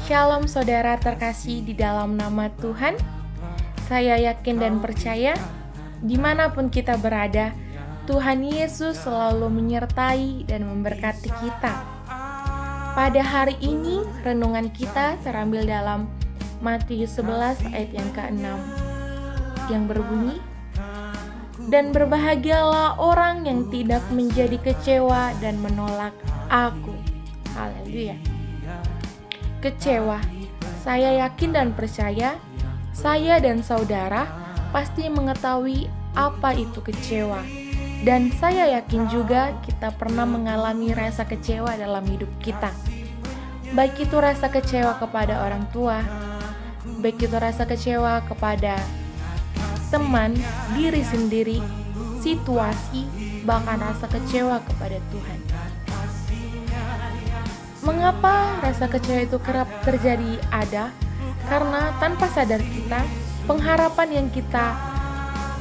Shalom saudara terkasih di dalam nama Tuhan. Saya yakin dan percaya dimanapun kita berada, Tuhan Yesus selalu menyertai dan memberkati kita. Pada hari ini renungan kita terambil dalam Matius 11 ayat yang ke-6 yang berbunyi, "Dan berbahagialah orang yang tidak menjadi kecewa dan menolak Aku." Haleluya. Kecewa. Saya yakin dan percaya, saya dan saudara pasti mengetahui apa itu kecewa. Dan saya yakin juga kita pernah mengalami rasa kecewa dalam hidup kita. Baik itu rasa kecewa kepada orang tua, baik itu rasa kecewa kepada teman, diri sendiri, situasi, bahkan rasa kecewa kepada Tuhan. Mengapa rasa kecewa itu kerap terjadi ada? Karena tanpa sadar kita, pengharapan yang kita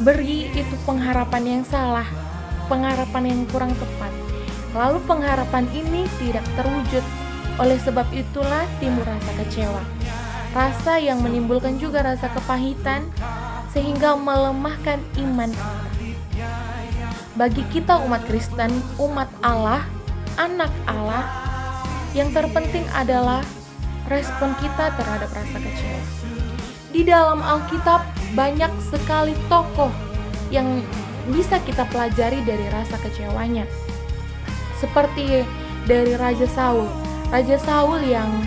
beri itu pengharapan yang salah, pengharapan yang kurang tepat. Lalu pengharapan ini tidak terwujud. Oleh sebab itulah timbul rasa kecewa. Rasa yang menimbulkan juga rasa kepahitan sehingga melemahkan iman kita. Bagi kita umat Kristen, umat Allah, anak Allah, yang terpenting adalah respon kita terhadap rasa kecewa. Di dalam Alkitab banyak sekali tokoh yang bisa kita pelajari dari rasa kecewanya. Seperti dari Raja Saul. Raja Saul yang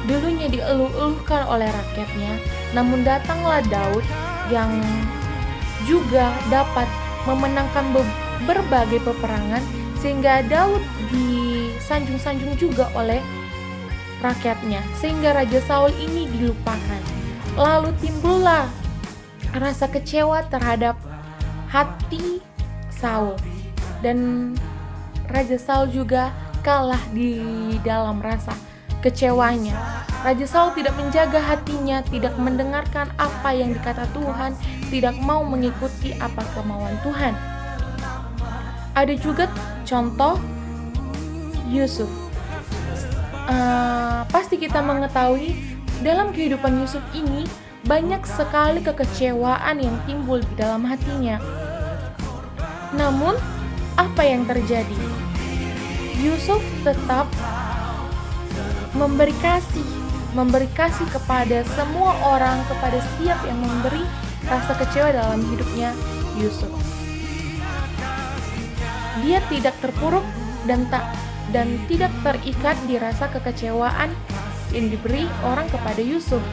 dulunya dieluh-eluhkan oleh rakyatnya, namun datanglah Daud yang juga dapat memenangkan berbagai peperangan, sehingga Daud disanjung-sanjung juga oleh rakyatnya, sehingga Raja Saul ini dilupakan. Lalu timbullah rasa kecewa terhadap hati Saul, dan Raja Saul juga kalah di dalam rasa kecewanya. Raja Saul tidak menjaga hatinya, tidak mendengarkan apa yang dikata Tuhan, tidak mau mengikuti apa kemauan Tuhan. Ada juga contoh Yusuf. Pasti kita mengetahui dalam kehidupan Yusuf ini banyak sekali kekecewaan yang timbul di dalam hatinya. Namun, apa yang terjadi? Yusuf tetap memberi kasih kepada semua orang, kepada setiap yang memberi rasa kecewa dalam hidupnya Yusuf. Dia tidak terpuruk dan tidak terikat di rasa kekecewaan yang diberi orang kepada Yusuf.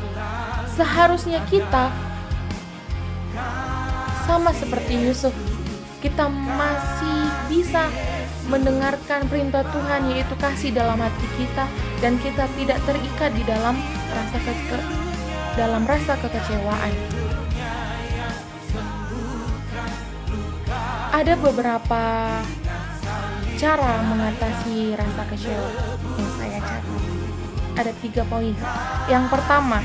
Seharusnya kita sama seperti Yusuf. Kita masih bisa mendengarkan perintah Tuhan, yaitu kasih dalam hati kita, dan kita tidak terikat di dalam rasa kekecewaan. Ada beberapa cara mengatasi rasa kecewa yang saya catat. Ada 3 poin. Yang pertama,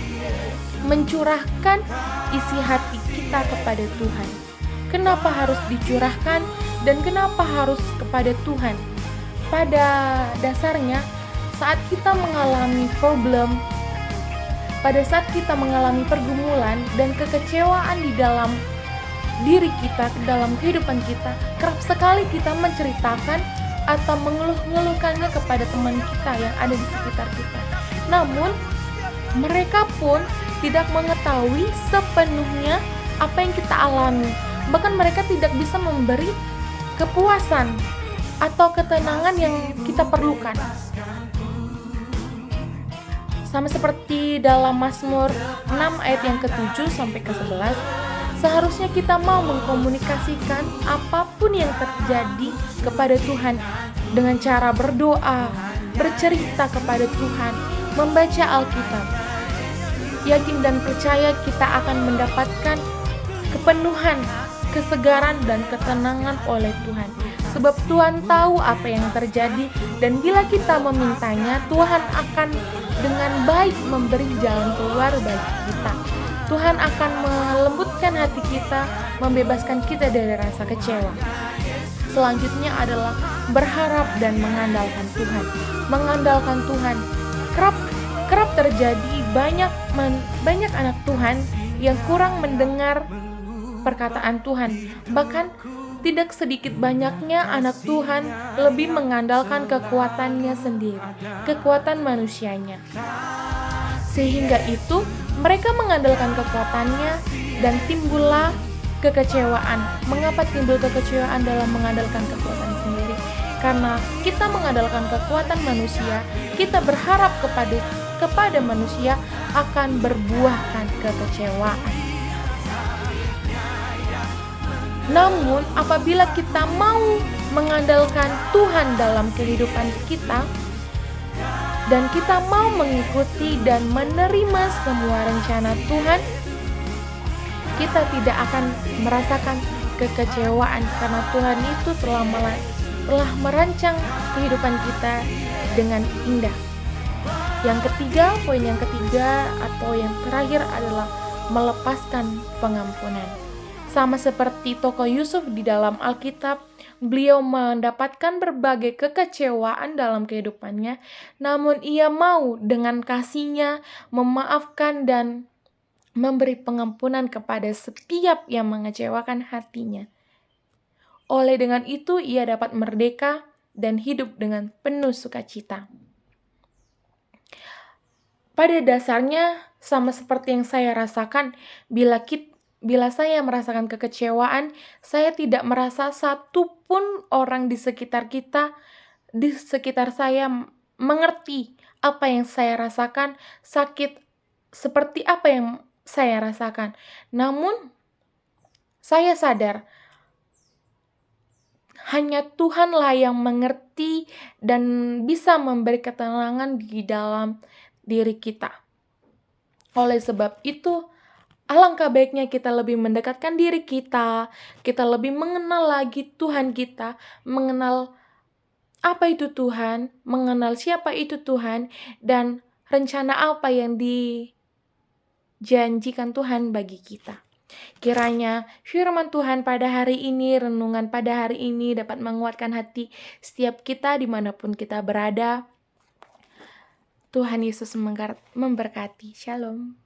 mencurahkan isi hati kita kepada Tuhan. Kenapa harus dicurahkan dan kenapa harus kepada Tuhan? Pada dasarnya, saat kita mengalami problem, pada saat kita mengalami pergumulan dan kekecewaan di dalam diri kita, dalam kehidupan kita, kerap sekali kita menceritakan atau mengeluh-ngeluhkannya kepada teman kita yang ada di sekitar kita. Namun, mereka pun tidak mengetahui sepenuhnya apa yang kita alami. Bahkan mereka tidak bisa memberi kepuasan atau ketenangan yang kita perlukan. Sama seperti dalam Mazmur 6 ayat yang ke-7 sampai ke-11, seharusnya kita mau mengkomunikasikan apapun yang terjadi kepada Tuhan dengan cara berdoa, bercerita kepada Tuhan, membaca Alkitab. Yakin dan percaya kita akan mendapatkan kepenuhan, kesegaran dan ketenangan oleh Tuhan. Sebab Tuhan tahu apa yang terjadi, dan bila kita memintanya, Tuhan akan dengan baik memberi jalan keluar bagi kita. Tuhan akan melembutkan hati kita, membebaskan kita dari rasa kecewa. Selanjutnya adalah berharap dan mengandalkan Tuhan. Mengandalkan Tuhan. Kerap terjadi banyak anak Tuhan yang kurang mendengar perkataan Tuhan. Bahkan tidak sedikit banyaknya anak Tuhan lebih mengandalkan kekuatannya sendiri, kekuatan manusianya. Sehingga itu mereka mengandalkan kekuatannya dan timbullah kekecewaan. Mengapa timbul kekecewaan dalam mengandalkan kekuatan sendiri? Karena kita mengandalkan kekuatan manusia, kita berharap kepada manusia akan berbuahkan kekecewaan. Namun apabila kita mau mengandalkan Tuhan dalam kehidupan kita, dan kita mau mengikuti dan menerima semua rencana Tuhan, kita tidak akan merasakan kekecewaan karena Tuhan itu telah merancang kehidupan kita dengan indah. Poin yang ketiga atau yang terakhir adalah melepaskan pengampunan. Sama seperti tokoh Yusuf di dalam Alkitab, beliau mendapatkan berbagai kekecewaan dalam kehidupannya, namun ia mau dengan kasihnya memaafkan dan memberi pengampunan kepada setiap yang mengecewakan hatinya. Oleh dengan itu, ia dapat merdeka dan hidup dengan penuh sukacita. Pada dasarnya, sama seperti yang saya rasakan, bila saya merasakan kekecewaan, saya tidak merasa satu pun orang di sekitar saya mengerti apa yang saya rasakan, sakit seperti apa yang saya rasakan. Namun, saya sadar hanya Tuhanlah yang mengerti dan bisa memberi ketenangan di dalam diri kita. Oleh sebab itu, alangkah baiknya kita lebih mendekatkan diri kita lebih mengenal lagi Tuhan kita, mengenal apa itu Tuhan, mengenal siapa itu Tuhan, dan rencana apa yang dijanjikan Tuhan bagi kita. Kiranya firman Tuhan pada hari ini, renungan pada hari ini dapat menguatkan hati setiap kita dimanapun kita berada. Tuhan Yesus memberkati. Shalom.